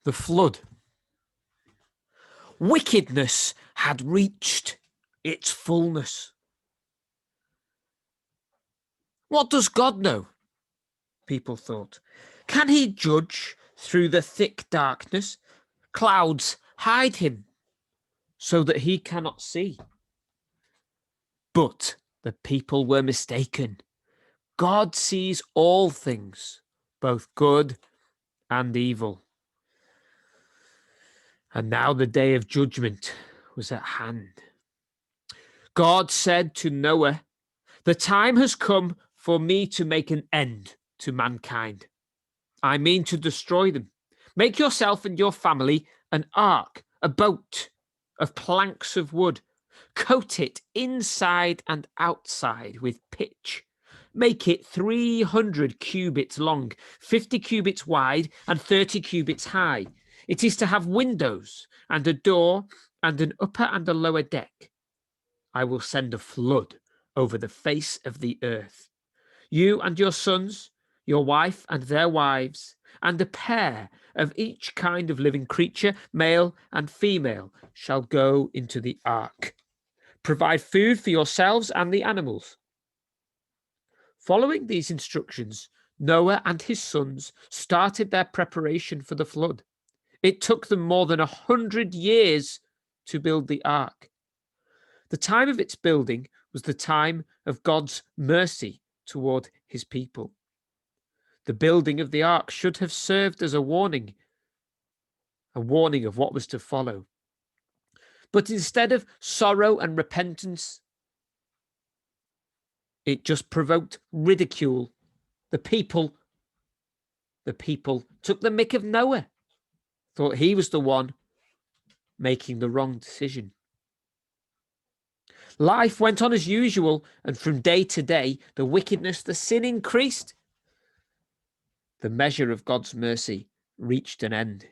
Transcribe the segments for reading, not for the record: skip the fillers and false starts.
The flood. Wickedness had reached its fullness. What does God know? People thought. Can he judge through the thick darkness? Clouds hide him so that he cannot see. But the people were mistaken. God sees all things, both good and evil. And now the day of judgment was at hand. God said to Noah, "The time has come for me to make an end to mankind. I mean to destroy them. Make yourself and your family an ark, a boat of planks of wood. Coat it inside and outside with pitch. Make it 300 cubits long, 50 cubits wide, and 30 cubits high. It is to have windows and a door and an upper and a lower deck. I will send a flood over the face of the earth. You and your sons, your wife and their wives, and a pair of each kind of living creature, male and female, shall go into the ark. Provide food for yourselves and the animals." Following these instructions, Noah and his sons started their preparation for the flood. It took them more than 100 years to build the ark. The time of its building was the time of God's mercy toward his people. The building of the ark should have served as a warning of what was to follow. But instead of sorrow and repentance, it just provoked ridicule. The people took the mick of Noah, thought he was the one making the wrong decision. Life went on as usual, and from day to day, the wickedness, the sin increased. The measure of God's mercy reached an end.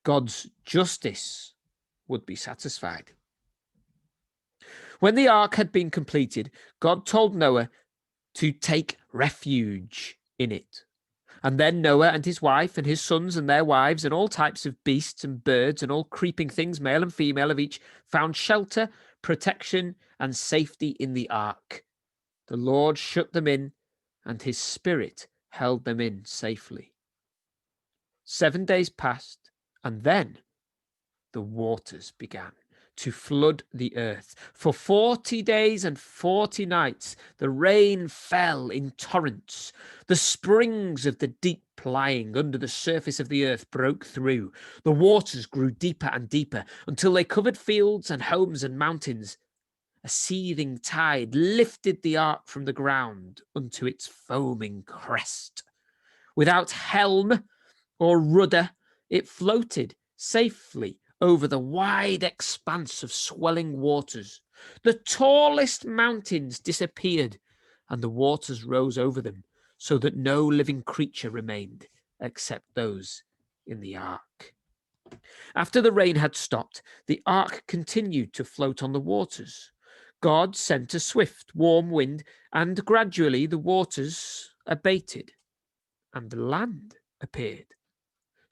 God's justice would be satisfied. When the ark had been completed, God told Noah to take refuge in it. And then Noah and his wife and his sons and their wives and all types of beasts and birds and all creeping things, male and female of each, found shelter, protection, and safety in the ark. The Lord shut them in, and his spirit held them in safely. 7 days passed, and then the waters began to flood the earth. For 40 days and 40 nights, the rain fell in torrents. The springs of the deep lying under the surface of the earth broke through. The waters grew deeper and deeper until they covered fields and homes and mountains. A seething tide lifted the ark from the ground unto its foaming crest. Without helm or rudder, it floated safely over the wide expanse of swelling waters. The tallest mountains disappeared, and the waters rose over them, so that no living creature remained except those in the ark. After the rain had stopped, the ark continued to float on the waters. God sent a swift, warm wind, and gradually the waters abated, and land appeared.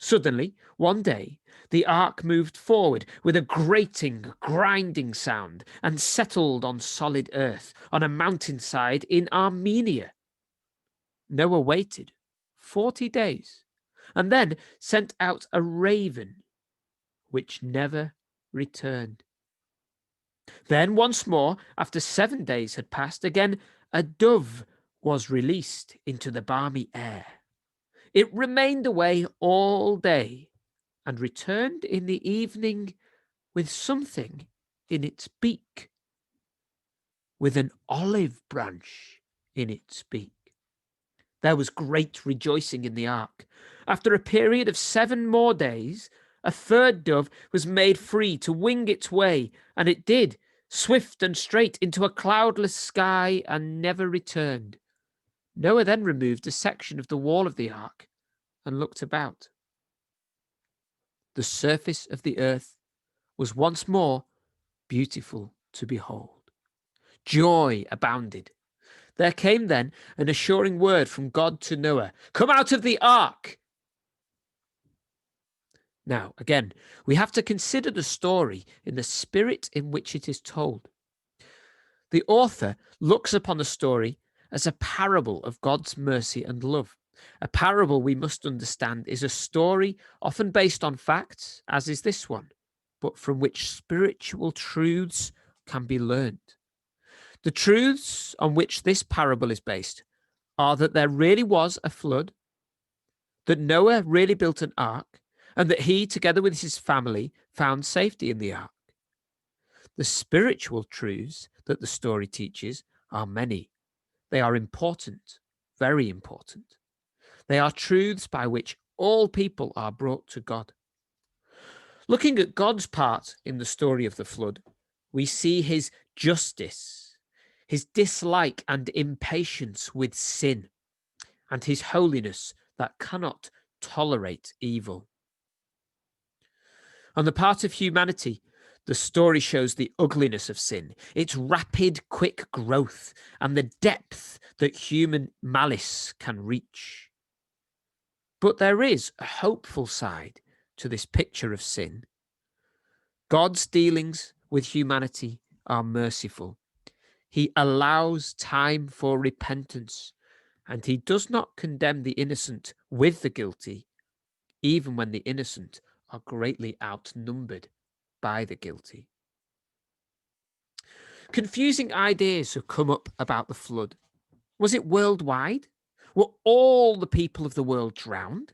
Suddenly, one day, the ark moved forward with a grating, grinding sound and settled on solid earth on a mountainside in Armenia. Noah waited 40 days and then sent out a raven, which never returned. Then once more, after 7 days had passed, again a dove was released into the balmy air. It remained away all day and returned in the evening with something in its beak, with an olive branch in its beak. There was great rejoicing in the ark. After a period of 7 more days, a third dove was made free to wing its way, and it did, swift and straight into a cloudless sky, and never returned. Noah then removed a section of the wall of the ark and looked about. The surface of the earth was once more beautiful to behold. Joy abounded. There came then an assuring word from God to Noah, "Come out of the ark." Now, again, we have to consider the story in the spirit in which it is told. The author looks upon the story as a parable of God's mercy and love. A parable, we must understand, is a story often based on facts, as is this one, but from which spiritual truths can be learned. The truths on which this parable is based are that there really was a flood, that Noah really built an ark, and that he, together with his family, found safety in the ark. The spiritual truths that the story teaches are many. They are important, very important. They are truths by which all people are brought to God. Looking at God's part in the story of the flood, we see his justice, his dislike and impatience with sin, and his holiness that cannot tolerate evil. On the part of humanity, the story shows the ugliness of sin, its rapid, quick growth, and the depth that human malice can reach. But there is a hopeful side to this picture of sin. God's dealings with humanity are merciful. He allows time for repentance, and he does not condemn the innocent with the guilty, even when the innocent are greatly outnumbered by the guilty. Confusing ideas have come up about the flood. Was it worldwide? Were all the people of the world drowned?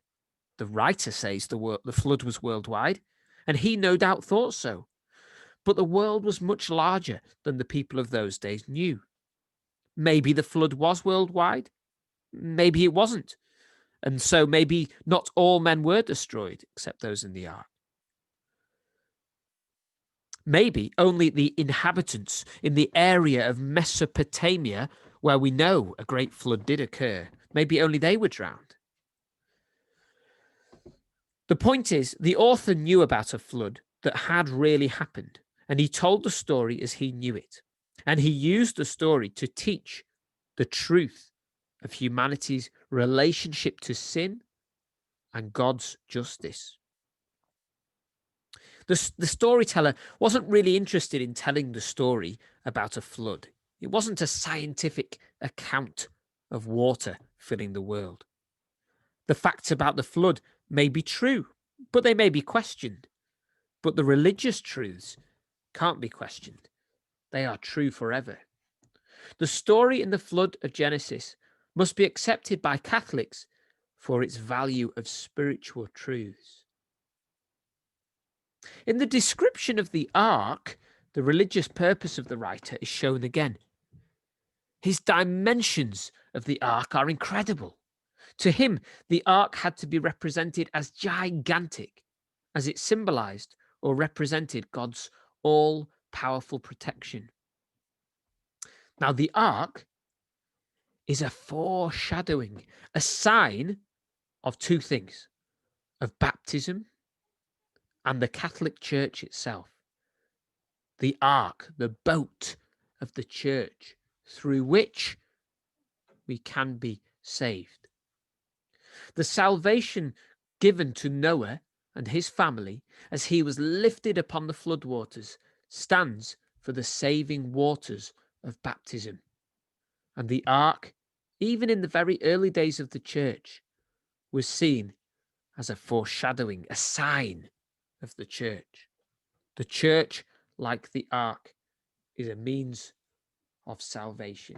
The writer says the flood was worldwide, and he no doubt thought so. But the world was much larger than the people of those days knew. Maybe the flood was worldwide. Maybe it wasn't. And so maybe not all men were destroyed, except those in the ark. Maybe only the inhabitants in the area of Mesopotamia, where we know a great flood did occur, maybe only they were drowned. The point is, the author knew about a flood that had really happened, and he told the story as he knew it. And he used the story to teach the truth of humanity's relationship to sin and God's justice. The storyteller wasn't really interested in telling the story about a flood. It wasn't a scientific account of water filling the world. The facts about the flood may be true, but they may be questioned. But the religious truths can't be questioned. They are true forever. The story in the flood of Genesis must be accepted by Catholics for its value of spiritual truths. In the description of the ark, the religious purpose of the writer is shown again. His dimensions of the ark are incredible. To him, the ark had to be represented as gigantic, as it symbolized or represented God's all-powerful protection. Now, the ark is a foreshadowing, a sign of two things: of baptism and the Catholic Church itself. The ark, the boat of the church through which we can be saved. The salvation given to Noah and his family as he was lifted upon the floodwaters stands for the saving waters of baptism. And the ark, even in the very early days of the church, was seen as a foreshadowing, a sign of the church. The church, like the ark, is a means of salvation.